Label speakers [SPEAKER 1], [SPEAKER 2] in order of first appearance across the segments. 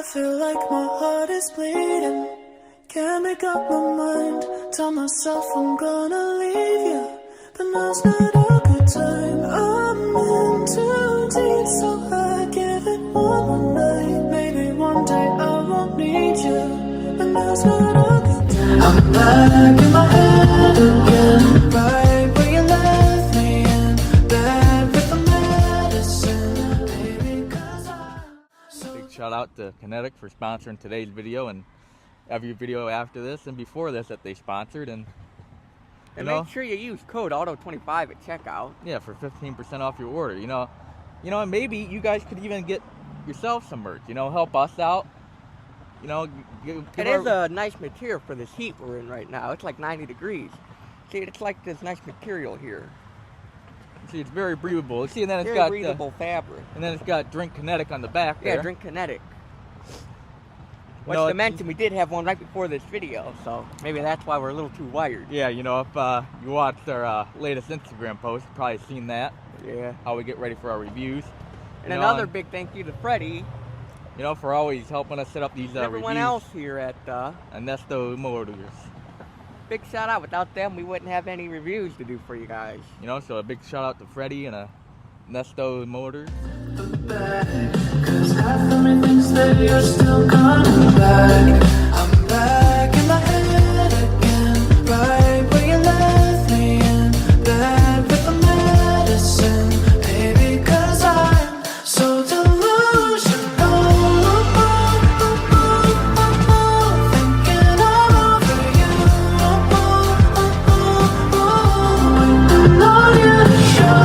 [SPEAKER 1] I feel like my heart is bleeding. Can't make up my mind. Tell myself I'm gonna leave you, but now's not a good time. I'm in too deep, so I give it one more night. Maybe one day I won't need you, but now's not a good time. I'm back in my head again, right where you left me in bed with the medicine, baby, 'cause
[SPEAKER 2] Big shout out to Kinetic for sponsoring today's video and every video after this and before this that they sponsored. And
[SPEAKER 3] make sure you use code AUTO25 at checkout.
[SPEAKER 2] Yeah, for 15% off your order. You know, and maybe you guys could even get yourself some merch. Help us out.
[SPEAKER 3] It is a nice material for this heat we're in right now. It's like 90 degrees. See, it's like this nice material here.
[SPEAKER 2] See, it's very breathable. See, and then it's
[SPEAKER 3] very
[SPEAKER 2] got
[SPEAKER 3] breathable fabric.
[SPEAKER 2] And then it's got Drink Kinetic on the back there.
[SPEAKER 3] Yeah, Drink Kinetic. What's to mention, we did have one right before this video, so maybe that's why we're a little too wired.
[SPEAKER 2] Yeah, if you watched our latest Instagram post, you've probably seen that.
[SPEAKER 3] Yeah.
[SPEAKER 2] How we get ready for our reviews.
[SPEAKER 3] And another big thank you to Freddie.
[SPEAKER 2] For always helping us set up these
[SPEAKER 3] everyone
[SPEAKER 2] reviews.
[SPEAKER 3] else here at
[SPEAKER 2] Ernesto Motors.
[SPEAKER 3] Big shout out. Without them, we wouldn't have any reviews to do for you guys.
[SPEAKER 2] So a big shout out to Freddie and Ernesto Motors.
[SPEAKER 1] Cause half of me thinks that you're still coming back. I'm back in my head again, right where you left me in bed with the medicine, baby, 'cause I'm so delusional, thinking I'm over you, waiting on you to show.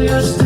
[SPEAKER 1] you're